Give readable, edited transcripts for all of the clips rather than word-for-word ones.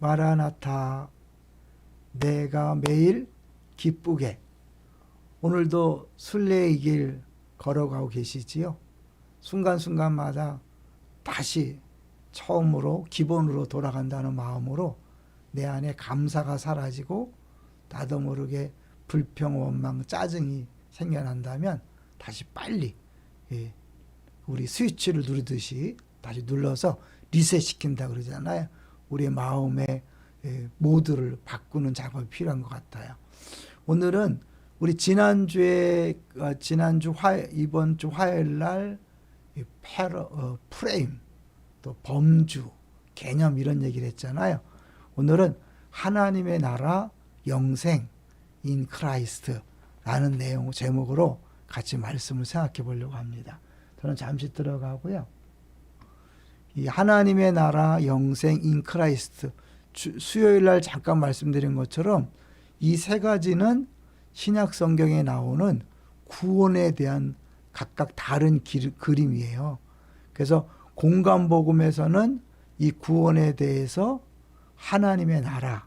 마라나타, 내가 매일 기쁘게. 오늘도 순례의 길 걸어가고 계시지요? 순간순간마다 다시 처음으로 기본으로 돌아간다는 마음으로 내 안에 감사가 사라지고 나도 모르게 불평, 원망, 짜증이 생겨난다면 다시 빨리 우리 스위치를 누르듯이 다시 눌러서 리셋시킨다 그러잖아요. 우리의 마음의 모드를 바꾸는 작업이 필요한 것 같아요. 오늘은 우리 이번 주 화요일 날 프레임, 또 범주, 개념 이런 얘기를 했잖아요. 오늘은 하나님의 나라 영생 인 크라이스트라는 내용 제목으로 같이 말씀을 생각해 보려고 합니다. 저는 잠시 들어가고요. 이 하나님의 나라 영생 인 크라이스트, 수요일 날 잠깐 말씀드린 것처럼 이 세 가지는 신약 성경에 나오는 구원에 대한 각각 다른 그림이에요. 그래서 공간복음에서는 이 구원에 대해서 하나님의 나라,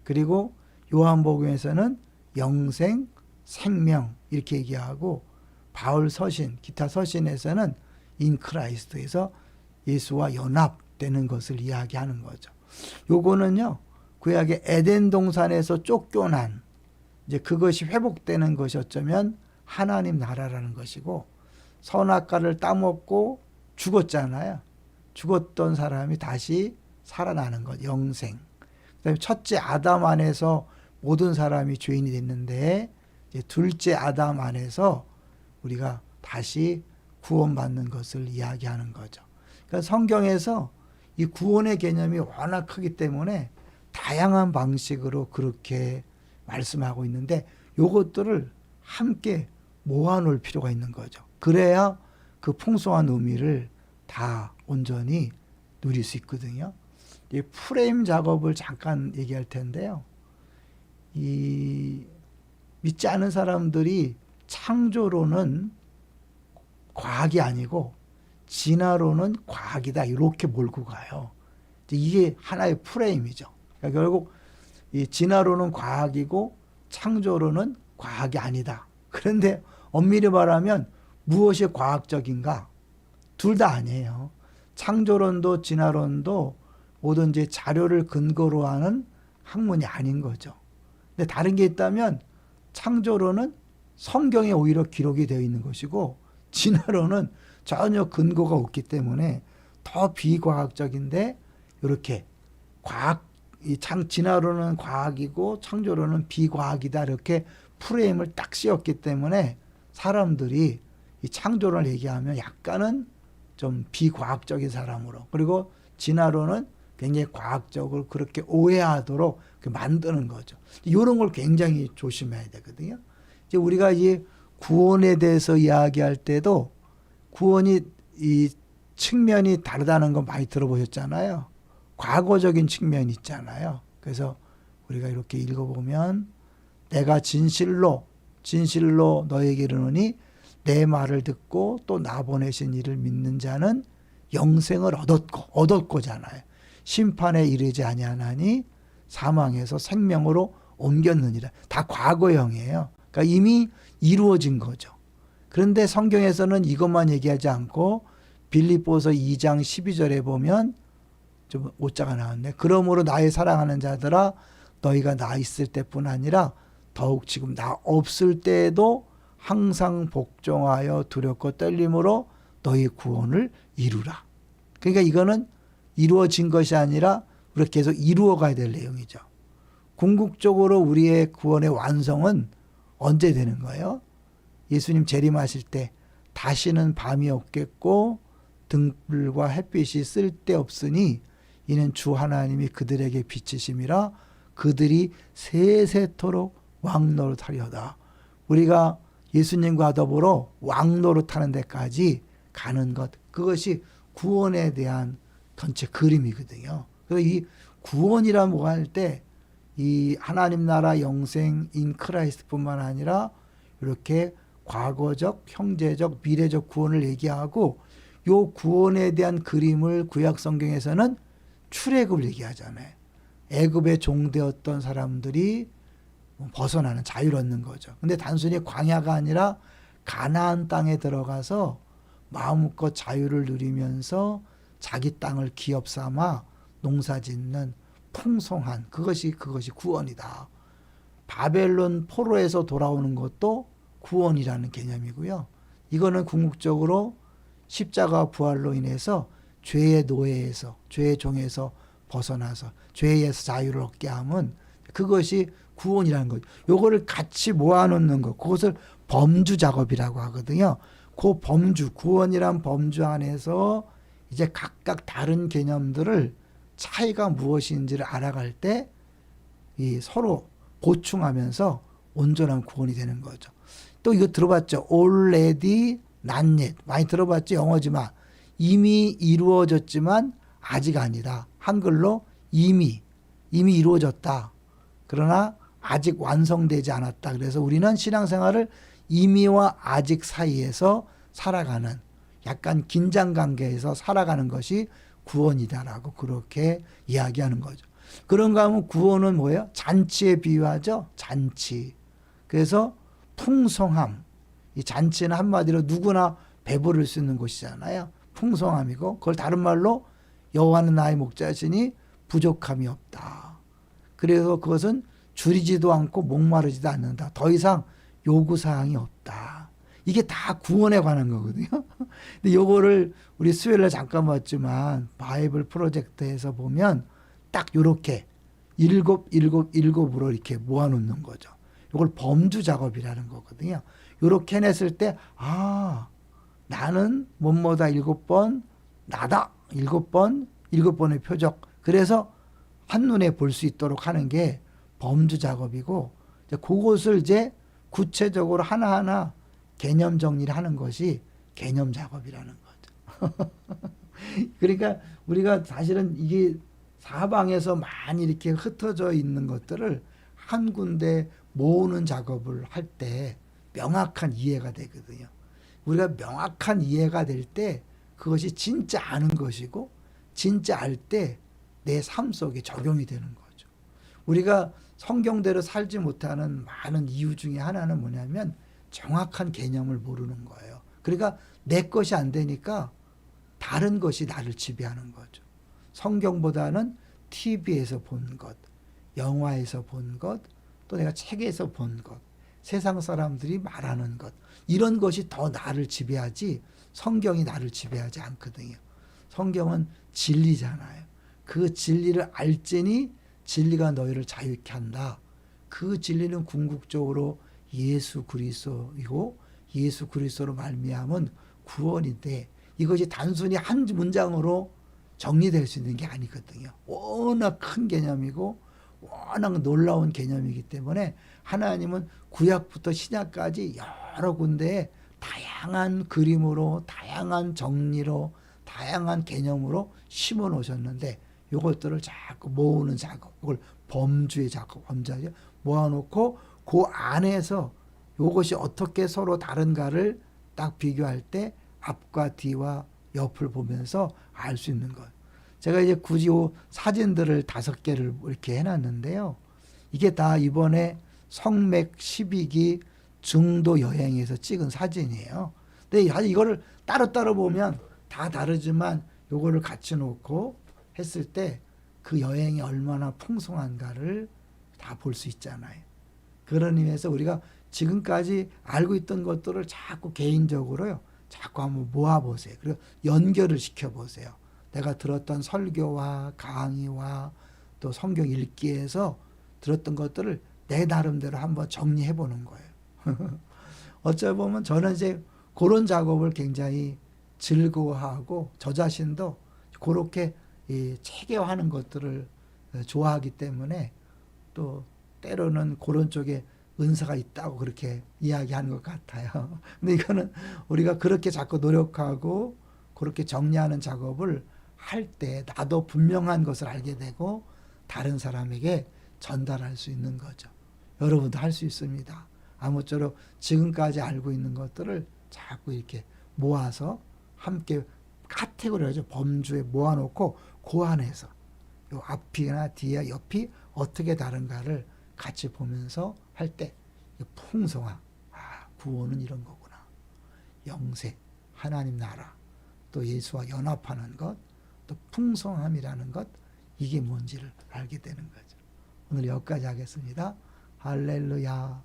그리고 요한복음에서는 영생, 생명 이렇게 얘기하고, 바울 서신, 기타 서신에서는 인 크라이스트에서 예수와 연합되는 것을 이야기하는 거죠. 요거는요, 구약의 에덴 동산에서 쫓겨난, 이제 그것이 회복되는 것이 어쩌면 하나님 나라라는 것이고, 선악과를 따먹고 죽었잖아요. 죽었던 사람이 다시 살아나는 것, 영생. 그다음에 첫째 아담 안에서 모든 사람이 죄인이 됐는데, 이제 둘째 아담 안에서 우리가 다시 구원받는 것을 이야기하는 거죠. 그러니까 성경에서 이 구원의 개념이 워낙 크기 때문에 다양한 방식으로 그렇게 말씀하고 있는데, 요것들을 함께 모아놓을 필요가 있는 거죠. 그래야 그 풍성한 의미를 다 온전히 누릴 수 있거든요. 이 프레임 작업을 잠깐 얘기할 텐데요. 이 믿지 않은 사람들이 창조로는 과학이 아니고 진화로는 과학이다 이렇게 몰고 가요. 이게 하나의 프레임이죠. 그러니까 결국 이 진화로는 과학이고 창조로는 과학이 아니다. 그런데 엄밀히 말하면 무엇이 과학적인가? 둘 다 아니에요. 창조론도 진화론도 모든 이제 자료를 근거로 하는 학문이 아닌 거죠. 근데 다른 게 있다면 창조론은 성경에 오히려 기록이 되어 있는 것이고, 진화론은 전혀 근거가 없기 때문에 더 비과학적인데, 이렇게 진화론은 과학이고 창조론은 비과학이다 이렇게 프레임을 딱 씌웠기 때문에 사람들이 이 창조론을 얘기하면 약간은 좀 비과학적인 사람으로, 그리고 진화론은 굉장히 과학적으로 그렇게 오해하도록 만드는 거죠. 이런 걸 굉장히 조심해야 되거든요. 이제 우리가 이 구원에 대해서 이야기할 때도 구원이 이 측면이 다르다는 거 많이 들어보셨잖아요. 과거적인 측면이 있잖아요. 그래서 우리가 이렇게 읽어보면, 내가 진실로 너에게 이르노니 내 말을 듣고 또 나 보내신 이를 믿는 자는 영생을 얻었고잖아요. 심판에 이르지 아니하나니 사망에서 생명으로 옮겼느니라. 다 과거형이에요. 그러니까 이미 이루어진 거죠. 그런데 성경에서는 이것만 얘기하지 않고 빌립보서 2장 12절에 보면, 좀 오자가 나왔네. 그러므로 나의 사랑하는 자들아, 너희가 나 있을 때뿐 아니라 더욱 지금 나 없을 때에도 항상 복종하여 두렵고 떨림으로 너희 구원을 이루라. 그러니까 이거는 이루어진 것이 아니라 우리가 계속 이루어가야 될 내용이죠. 궁극적으로 우리의 구원의 완성은 언제 되는 거예요? 예수님 재림하실 때 다시는 밤이 없겠고 등불과 햇빛이 쓸데없으니 이는 주 하나님이 그들에게 빛이심이라 그들이 세세토록 왕노릇하려다. 우리가 예수님과 더불어 왕노릇하는 데까지 가는 것, 그것이 구원에 대한 전체 그림이거든요. 그래서 이 구원이라고 할 때 이 하나님 나라 영생 인 크라이스트뿐만 아니라 이렇게 과거적, 형제적, 미래적 구원을 얘기하고, 요 구원에 대한 그림을 구약 성경에서는 출애굽을 얘기하잖아요. 애굽의 종되었던 사람들이 벗어나는 자유를 얻는 거죠. 근데 단순히 광야가 아니라 가나안 땅에 들어가서 마음껏 자유를 누리면서 자기 땅을 기업 삼아 농사 짓는 풍성한 그것이 구원이다. 바벨론 포로에서 돌아오는 것도 구원이라는 개념이고요. 이거는 궁극적으로 십자가 부활로 인해서 죄의 노예에서, 죄의 종에서 벗어나서 죄에서 자유를 얻게 하면 그것이 구원이라는 거죠. 요거를 같이 모아놓는 것, 그것을 범주 작업이라고 하거든요. 그 범주, 구원이란 범주 안에서 이제 각각 다른 개념들을 차이가 무엇인지를 알아갈 때 이 서로 보충하면서 온전한 구원이 되는 거죠. 또 이거 들어봤죠? already, not yet. 많이 들어봤죠? 영어지만. 이미 이루어졌지만 아직 아니다. 한글로 이미 이루어졌다. 그러나 아직 완성되지 않았다. 그래서 우리는 신앙생활을 이미와 아직 사이에서 살아가는 약간 긴장 관계에서 살아가는 것이 구원이다라고 그렇게 이야기하는 거죠. 그런가 하면 구원은 뭐예요? 잔치에 비유하죠? 잔치. 그래서 풍성함. 이 잔치는 한마디로 누구나 배부를 수 있는 곳이잖아요. 풍성함이고 그걸 다른 말로 여호와는 나의 목자시니 부족함이 없다. 그래서 그것은 줄이지도 않고 목마르지도 않는다. 더 이상 요구사항이 없다. 이게 다 구원에 관한 거거든요. 근데 요거를 우리 수요일에 잠깐 봤지만 바이블 프로젝트에서 보면 딱 요렇게 일곱으로 이렇게 모아놓는 거죠. 요걸 범주 작업이라는 거거든요. 요렇게 해냈을 때, 나는 뭐뭐다 7번, 나다 7번의 표적. 그래서 한눈에 볼 수 있도록 하는 게 범주 작업이고, 그것을 이제 구체적으로 하나하나 개념 정리를 하는 것이 개념 작업이라는 거죠. 그러니까 우리가 사실은 이게 사방에서 많이 이렇게 흩어져 있는 것들을 한 군데 모으는 작업을 할 때 명확한 이해가 되거든요. 우리가 명확한 이해가 될 때 그것이 진짜 아는 것이고 진짜 알 때 내 삶 속에 적용이 되는 거죠. 우리가 성경대로 살지 못하는 많은 이유 중에 하나는 뭐냐면 정확한 개념을 모르는 거예요. 그러니까 내 것이 안 되니까 다른 것이 나를 지배하는 거죠. 성경보다는 TV에서 본 것, 영화에서 본 것, 또 내가 책에서 본 것, 세상 사람들이 말하는 것, 이런 것이 더 나를 지배하지 성경이 나를 지배하지 않거든요. 성경은 진리잖아요. 그 진리를 알지니 진리가 너희를 자유케 한다. 그 진리는 궁극적으로 예수 그리스도이고 예수 그리스도로 말미암은 구원인데 이것이 단순히 한 문장으로 정리될 수 있는 게 아니거든요. 워낙 큰 개념이고 워낙 놀라운 개념이기 때문에 하나님은 구약부터 신약까지 여러 군데에 다양한 그림으로 다양한 정리로 다양한 개념으로 심어 놓으셨는데 이것들을 자꾸 모으는 작업, 그걸 범주의 작업, 범주에 모아놓고 그 안에서 이것이 어떻게 서로 다른가를 딱 비교할 때 앞과 뒤와 옆을 보면서 알 수 있는 것. 제가 이제 굳이 사진들을 5개를 이렇게 해놨는데요. 이게 다 이번에 성맥 12기 증도 여행에서 찍은 사진이에요. 근데 사실 이거를 따로따로 보면 다 다르지만 요거를 같이 놓고 했을 때 그 여행이 얼마나 풍성한가를 다 볼 수 있잖아요. 그런 의미에서 우리가 지금까지 알고 있던 것들을 자꾸 개인적으로요. 자꾸 한번 모아보세요. 그리고 연결을 시켜보세요. 내가 들었던 설교와 강의와 또 성경 읽기에서 들었던 것들을 내 나름대로 한번 정리해보는 거예요. 어찌 보면 저는 이제 그런 작업을 굉장히 즐거워하고 저 자신도 그렇게 체계화하는 것들을 좋아하기 때문에 또 때로는 그런 쪽에 은사가 있다고 그렇게 이야기하는 것 같아요. 근데 이거는 우리가 그렇게 자꾸 노력하고 그렇게 정리하는 작업을 할 때 나도 분명한 것을 알게 되고 다른 사람에게 전달할 수 있는 거죠. 여러분도 할 수 있습니다. 아무쪼록 지금까지 알고 있는 것들을 자꾸 이렇게 모아서 함께 카테고리를 범주에 모아놓고 그 안에서 요 앞이나 뒤에 옆이 어떻게 다른가를 같이 보면서 할 때 풍성함, 구원은 이런 거구나. 영생, 하나님 나라, 또 예수와 연합하는 것, 또 풍성함이라는 것, 이게 뭔지를 알게 되는 거죠. 오늘 여기까지 하겠습니다. 할렐루야.